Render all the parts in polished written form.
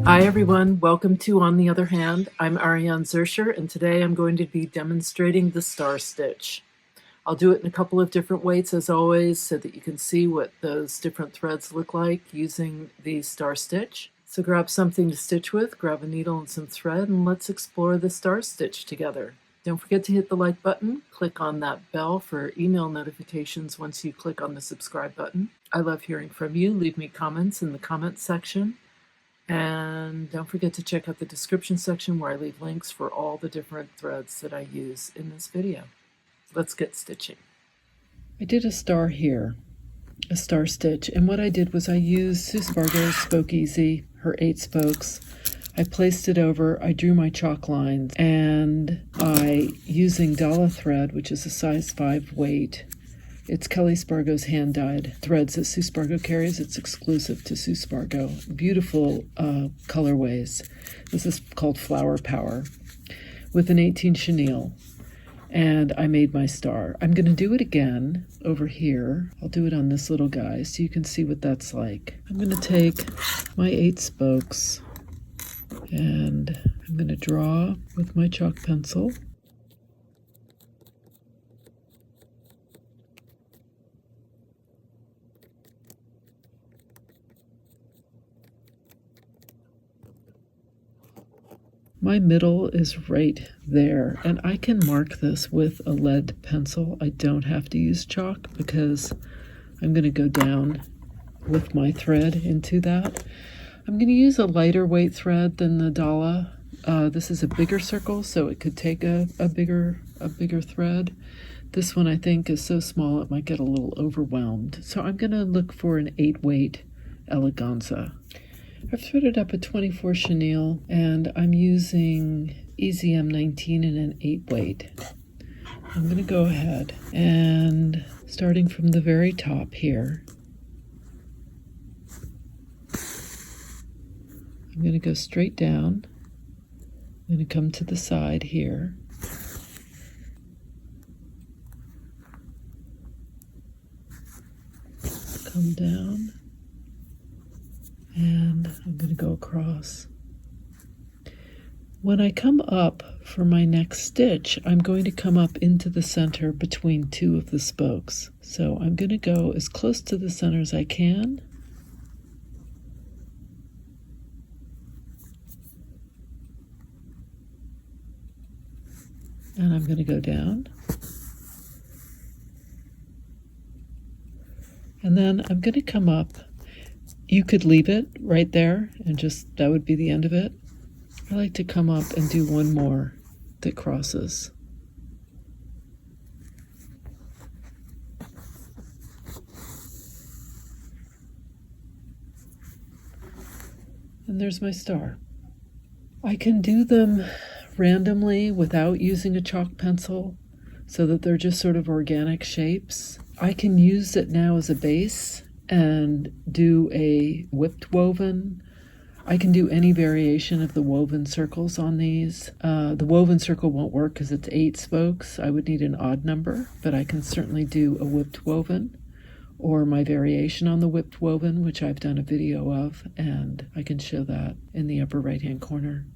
Hi everyone, welcome to On the Other Hand. I'm Ariane Zurcher, and today I'm going to be demonstrating the star stitch. I'll do it in a couple of different weights as always so that you can see what those different threads look like using the star stitch. So grab something to stitch with, grab a needle and some thread, and let's explore the star stitch together. Don't forget to hit the like button, click on that bell for email notifications once you click on the subscribe button. I love hearing from you. Leave me comments in the comments section. And don't forget to check out the description section where I leave links for all the different threads that I use in this video. Let's get stitching. I did a star here, a star stitch, and what I did was I used Sue Spargo's Spoke Easy, her 8 spokes. I placed it over, I drew my chalk lines, and using Dala thread, which is a size 5 weight, it's Kelly Spargo's hand-dyed threads that Sue Spargo carries. It's exclusive to Sue Spargo. Beautiful colorways. This is called Flower Power with an 18 chenille. And I made my star. I'm going to do it again over here. I'll do it on this little guy so you can see what that's like. I'm going to take my 8 spokes and I'm going to draw with my chalk pencil. My middle is right there, and I can mark this with a lead pencil. I don't have to use chalk because I'm going to go down with my thread into that. I'm going to use a lighter weight thread than the Dala. This is a bigger circle, so it could take a bigger thread. This one I think is so small it might get a little overwhelmed. So I'm going to look for an 8 weight eleganza. I've threaded up a 24 chenille and I'm using Easy M19 in an 8 weight. I'm going to go ahead and starting from the very top here, I'm going to go straight down. I'm going to come to the side here. Come down. And I'm going to go across. When I come up for my next stitch, I'm going to come up into the center between 2 of the spokes. So I'm going to go as close to the center as I can. And I'm going to go down. And then I'm going to come up. You could leave it right there and just, that would be the end of it. I like to come up and do one more that crosses. And there's my star. I can do them randomly without using a chalk pencil so that they're just sort of organic shapes. I can use it now as a base and do a whipped woven. I can do any variation of the woven circles on these. The woven circle won't work because it's 8 spokes. I would need an odd number, but I can certainly do a whipped woven or my variation on the whipped woven, which I've done a video of, and I can show that in the upper right-hand corner.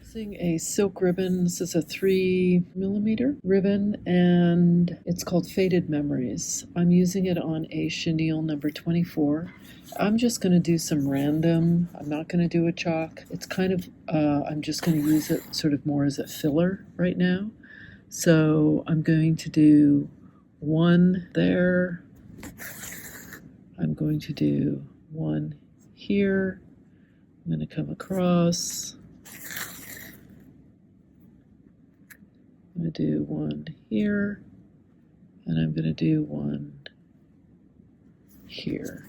Using a silk ribbon. This is a 3mm ribbon and it's called Faded Memories. I'm using it on a chenille number 24. I'm just going to do some random. I'm not going to do a chalk. It's kind of, I'm just going to use it sort of more as a filler right now. So I'm going to do one there. I'm going to do one here. I'm going to come across. I'm going to do one here, and I'm going to do one here.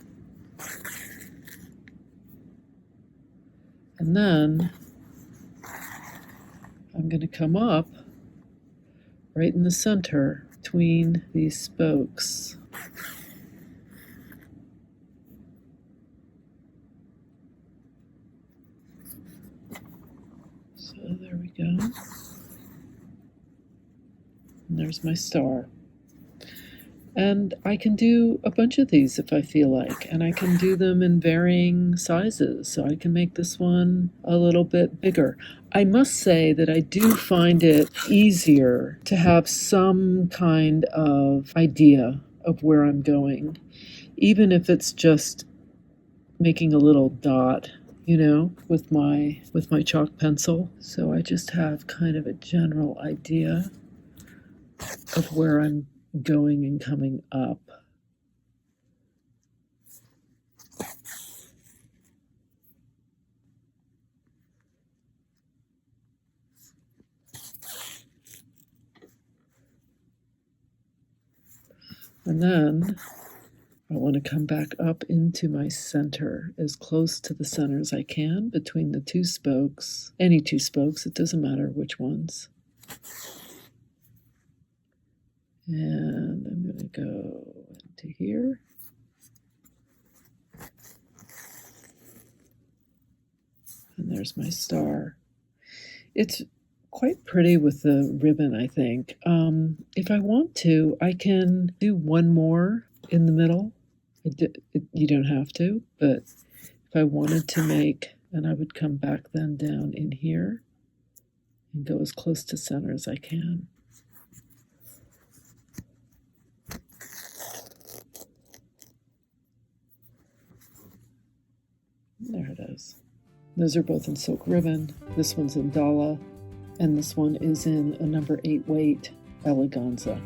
And then I'm going to come up right in the center between these spokes. So there we go. And there's my star. And I can do a bunch of these if I feel like, and I can do them in varying sizes. So I can make this one a little bit bigger. I must say that I do find it easier to have some kind of idea of where I'm going, even if it's just making a little dot, with my chalk pencil. So I just have kind of a general idea of where I'm going and coming up. And then I want to come back up into my center, as close to the center as I can between the two spokes. Any two spokes, it doesn't matter which ones. And I'm going to go into here. And there's my star. It's quite pretty with the ribbon, I think. If I want to, I can do one more in the middle. You don't have to, but if I wanted to make, and I would come back then down in here and go as close to center as I can. There it is. Those are both in silk ribbon. This one's in Dala, and this one is in a number 8 weight eleganza.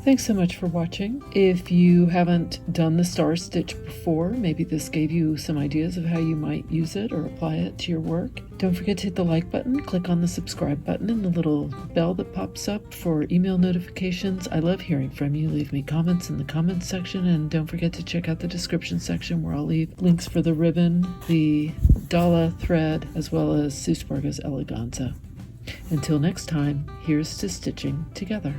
Thanks so much for watching. If you haven't done the star stitch before, maybe this gave you some ideas of how you might use it or apply it to your work. Don't forget to hit the like button, click on the subscribe button and the little bell that pops up for email notifications. I love hearing from you. Leave me comments in the comments section, and don't forget to check out the description section where I'll leave links for the ribbon, the Dala thread, as well as Sue Spargo's eleganza. Until next time, here's to stitching together.